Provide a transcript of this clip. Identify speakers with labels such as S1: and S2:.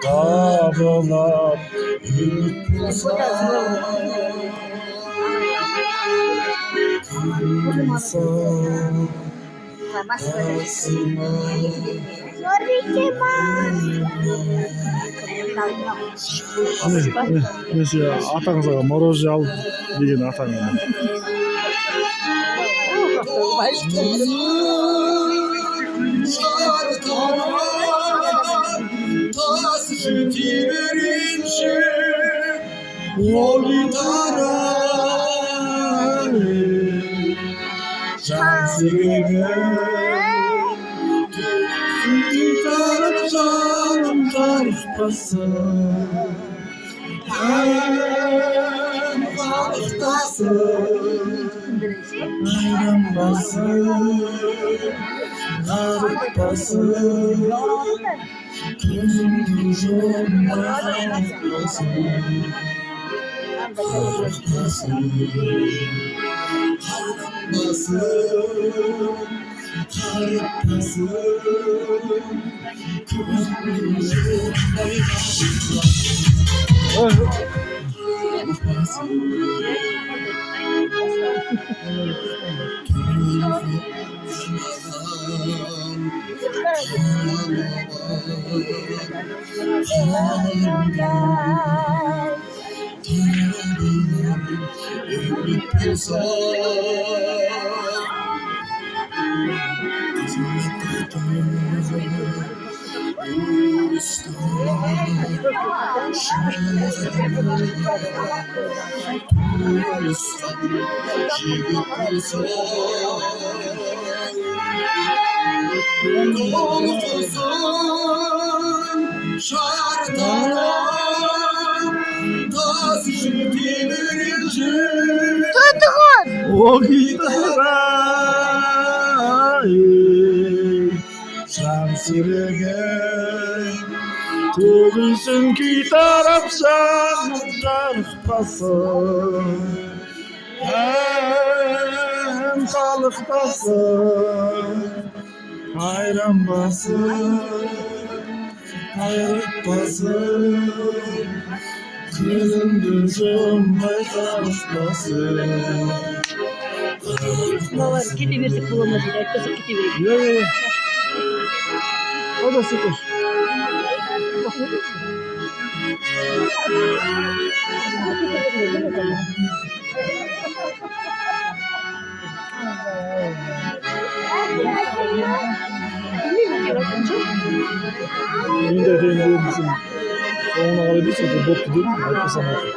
S1: Dağlar Mesela атаңызға мороженое алып деген атаңа. O gitara şansırıgen tugulsun ki tarafsan zarfasın hem kalıktasın hayran basın hayret basın kızım gözüm baytarışmasın.
S2: Baba gidi versek bulamadı. Herkese gidi verir.
S1: Ya. O da sıkır. Benim de efendim bizim sonuna kadar bir sürü bot dedim. Herkes anlatıyor.